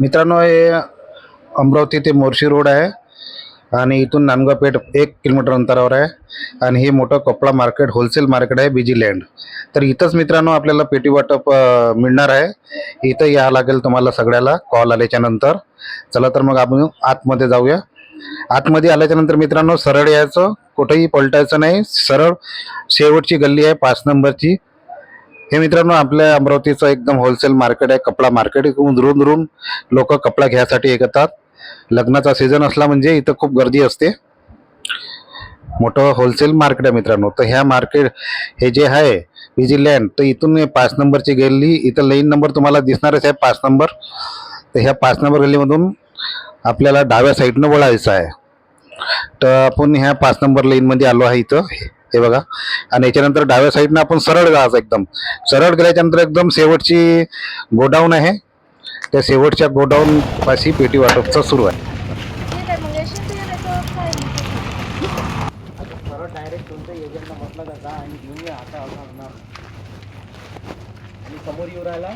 मित्रांनो, हे अमरावती ते मोर्शी रोड आहे आणि इथून नांदगाव पेठ 1 किलोमीटर अंतरावर आहे. आणि हे मोठं कपडा मार्केट, होलसेल मार्केट आहे, बीजी लँड. तर इथंच मित्रांनो आपल्याला पेटी वाटप मिळणार आहे. इथं यावं लागेल तुम्हाला सगळ्याला कॉल आल्याच्या नंतर. चला तर मग आपण आतमध्ये जाऊया. आतमध्ये आल्याच्या नंतर मित्रांनो सरळ यायचं, कुठेही पलटायचं नाही. सरळ शेवटची गल्ली आहे 5 नंबरची. हे मित्रांनो आपल्या अमरावतीचं एकदम होलसेल मार्केट आहे, कपडा मार्केट. इकडून दुरून दुरून लोक कपडा घ्यायसाठी येतात. लग्नाचा सीझन असला म्हणजे इथं खूप गर्दी असते. मोठं होलसेल मार्केट आहे मित्रांनो. तर ह्या मार्केट हे जे आहे बीजी लँड, तर इथून 5 नंबरची गल्ली, इथं लाईन नंबर तुम्हाला दिसणारच आहे 5 नंबर. तर ह्या 5 नंबर गल्लीमधून आपल्याला डाव्या साईडनं वळायचं आहे. तर आपण ह्या 5 नंबर लाईनमध्ये आलो आहे इथं, हे बघा. आणि याच्यानंतर डाव्या साईडनं आपण सरळ जायचं. एकदम सरळ गेल्याच्या नंतर एकदम शेवटची गोडाऊन आहे. त्या शेवटच्या गोडाऊन पाशी पेटी वाटपचं सुरू आहे. ठीक आहे, मग येशील तर यायचं काय आता सरळ डायरेक्ट तुमच्या एजंटला म्हटलं का जा आणि घेऊन या, आता असं होणार. आणि समोर येऊ राहिला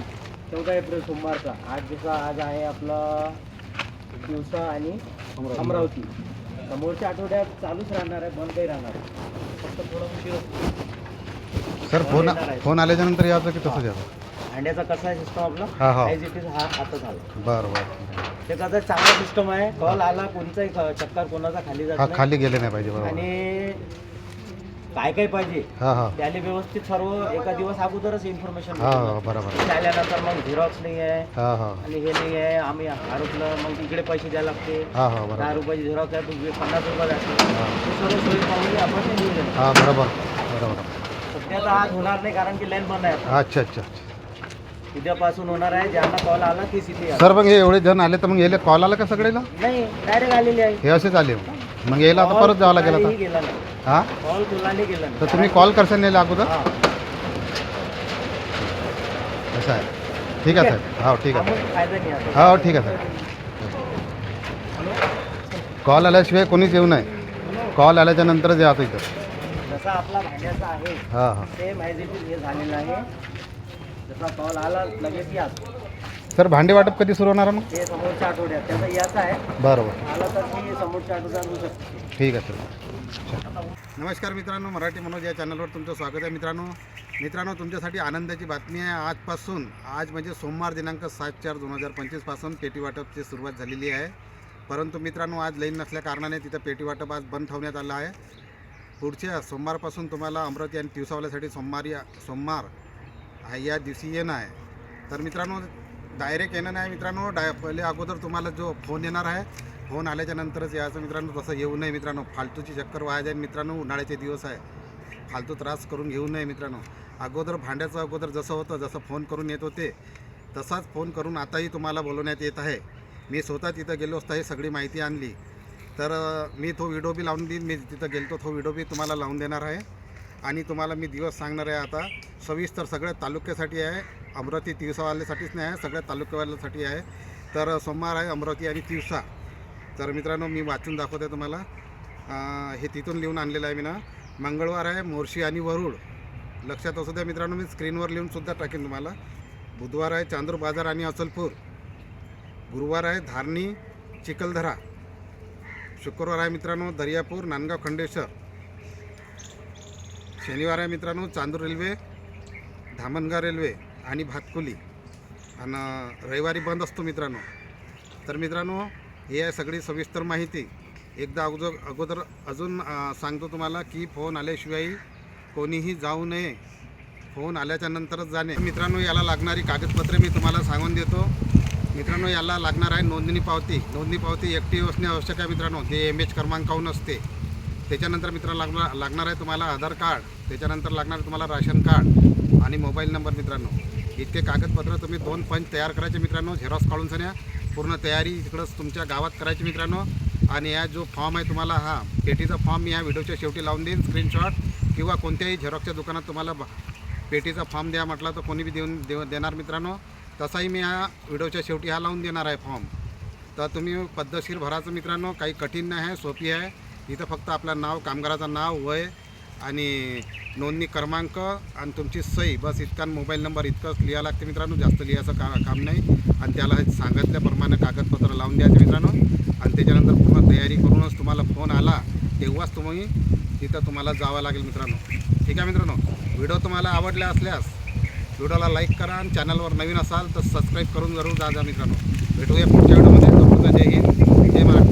14 एप्रिल सोमवारचा. आज आहे आपला दिवसा आणि अमरावती. समोरच्या आठवड्यात चालूच राहणार आहे, बंद काही राहणार आहे. फक्त थोडं उशीर. सर फोन आल्याच्या नंतर यायचं की तसं यायचं? भांड्याचा कसा आहे सिस्टम आपला, हा, हा. ॲज इट इज हा आता झाला. बरं बरं. ते कसं चांगला सिस्टम आहे. कॉल आला कोणताही चक्कर कोणाचा खाली जात हा, नाही. खाली गेले नाही पाहिजे. बरोबर. आणि काय काय पाहिजे हा हा त्याला व्यवस्थित सर्व एका दिवस अगोदरच इन्फॉर्मेशन हा हा बरोबर. त्याल्यानंतर मग झेरॉक्स नाही आहे हा हा आणि हे नाही आहे, आम्ही आरोपलं मग इकडे पैसे द्यायला लागते. हा हा 10 बरोबर. रुपयाची झेरॉक्स आहे, 50 रुपये लागते. हा. ते सर्व सोयी पाहून आपण ते घेऊन येतो. हा बरोबर बरोबर. सध्या तर आज होणार नाही कारण की लाईन बंद आहे. अच्छा अच्छा. उद्यापासून होणार आहे. ज्यांना कॉल आला ती सिटी सर मग हे एवढे जण आले तर मग यायला कॉल आला का सगळेला? नाही, डायरेक्ट आलेली आहे. हे असेच आले मग यायला आता परत जावं लागेल आता? गेला नाही, हा. कॉल तुलाही गेला नाही. तर तुम्ही कॉल करशाल नेला अगोदर? हा. असं आहे. ठीक आहे साहेब. हो ठीक आहे. मग फायदा नाही आता. हो ठीक आहे साहेब. कॉल आल्याशिवाय कोणीच येऊ नये. कॉल आल्याच्या नंतरच यायचं इथं. जसा आपला भांड्याचा आहे हां हां. सेम ॲज इट इज हे झालेलं आहे. जसा कॉल आला लगेच या. सर भांडे वाटप कधी सुरू होणार मग? ते समोरच्या आठवड्यात त्याचा याचा आहे. बरोबर. आला तर मी समोरच्या आठवड्यात होऊ शकतो. ठीक आहे सर. नमस्कार मित्रांनो, मराठी मनोज या चॅनलवर तुमचं स्वागत आहे. मित्रांनो तुमच्यासाठी आनंदाची बातमी आहे. आजपासून, आज म्हणजे सोमवार दिनांक 7/4/2025 पासून पेटी वाटपची सुरुवात झालेली आहे. परंतु मित्रांनो आज लाईन नसल्या कारणाने तिथं पेटी वाटप आज बंद ठेवण्यात आलं आहे. पुढच्या सोमवारपासून तुम्हाला अमरावती आणि तिवसावाल्यासाठी सोमवार या दिवशी येणं आहे. तर मित्रांनो डायरेक्ट येणं नाही मित्रांनो. पहिले अगोदर तुम्हाला जो फोन येणार आहे, फोन आल्याच्या नंतरच यायचं मित्रांनो. तसं येऊ नये मित्रांनो. फालतूची चक्कर वाया जाईल मित्रांनो. उन्हाळ्याचे दिवस आहे, फालतू त्रास करून घेऊ नये मित्रांनो. अगोदर भांड्याचं अगोदर जसं होतं, जसं फोन करून येत होते तसाच फोन करून आताही तुम्हाला बोलवण्यात येत आहे. मी स्वतः तिथं गेलो असता ही सगळी माहिती आणली. तर मी तो व्हिडिओ बी लावून देईन. मी तिथं गेलो तो व्हिडिओ बी तुम्हाला लावून देणार आहे. आणि तुम्हाला मी दिवस सांगणार आहे आता सविस्तर. सगळ्या तालुक्यासाठी आहे, अमरावती तिवसावाल्यासाठीच नाही आहे, सगळ्या तालुक्यावाल्यासाठी आहे. तर सोमवार आहे अमरावती आणि तिवसा. तर मित्रांनो मी वाचून दाखवते तुम्हाला. हे तिथून लिहून आणलेलं आहे मी ना. मंगळवार आहे मोर्शी आणि वरुड. लक्षात असू द्या मित्रांनो, मी स्क्रीनवर लिहूनसुद्धा टाकेन तुम्हाला. बुधवार आहे चांदूर बाजार आणि अचलपूर. गुरुवार आहे धारणी चिखलदरा. शुक्रवार आहे मित्रांनो दर्यापूर नांदगाव खंडेश्वर. शनिवार आहे मित्रांनो चांदूर रेल्वे, धामणगाव रेल्वे आणि भातकुली. आणि रविवारी बंद असतो मित्रांनो. तर मित्रांनो हे आहे सगळी सविस्तर माहिती. एकदा अगोदर अजून सांगतो तुम्हाला की फोन आल्याशिवाय कोणीही जाऊ नये. फोन आल्याच्या नंतरच जाणे. मित्रांनो याला लागणारी कागदपत्रे मी तुम्हाला सांगून देतो. मित्रांनो याला लागणार आहे नोंदणी पावती. नोंदणी पावती ॲक्टिव्ह असणे आवश्यक आहे मित्रांनो. ते MH क्रमांकावरून असते. त्याच्यानंतर मित्रांनो लागणार आहे तुम्हाला आधार कार्ड. त्याच्यानंतर लागणार आहे तुम्हाला राशन कार्ड आणि मोबाईल नंबर मित्रांनो. इतके कागदपत्र तुम्ही 2 पंच तयार करायचे मित्रांनो. झेरॉक्स काढून सन्या पूर्ण तयारी तिकडंच तुमच्या गावात करायची मित्रांनो. आणि या जो फॉर्म आहे तुम्हाला, हा पेटीचा फॉर्म मी या व्हिडिओच्या शेवटी लावून देईन. स्क्रीनशॉट किंवा कोणत्याही झेरॉक्सच्या दुकानात तुम्हाला पेटीचा फॉर्म द्या म्हटलं तर कोणी बी देणार मित्रांनो. तसाही मी या व्हिडिओच्या शेवटी हा लावून देणार आहे फॉर्म. तर तुम्ही पद्धतशीर भराचं मित्रांनो. काही कठीण नाही आहे, सोपी आहे. इथं फक्त आपलं नाव, कामगाराचं नाव, वय आणि नोंदणी क्रमांक आणि तुमची सही बस इतका मोबाईल नंबर इतकंच लिहा लागते मित्रांनो. जास्त लिहायचं काम नाही. आणि त्याला सांगितल्याप्रमाणे कागदपत्र लावून द्यायचे मित्रांनो. आणि त्याच्यानंतर पूर्ण तयारी करूनच तुम्हाला फोन आला तेव्हाच तुम्ही तिथं तुम्हाला जावं लागेल मित्रांनो. ठीक आहे मित्रांनो, व्हिडिओ तुम्हाला आवडला असल्यास व्हिडिओला लाईक करा आणि चॅनलवर नवीन असाल तर सबस्क्राईब करून जरूर जा मित्रांनो. भेटूया पुढच्या व्हिडिओमध्ये. तोपर्यंत जय हिंद, जय महाराष्ट्र.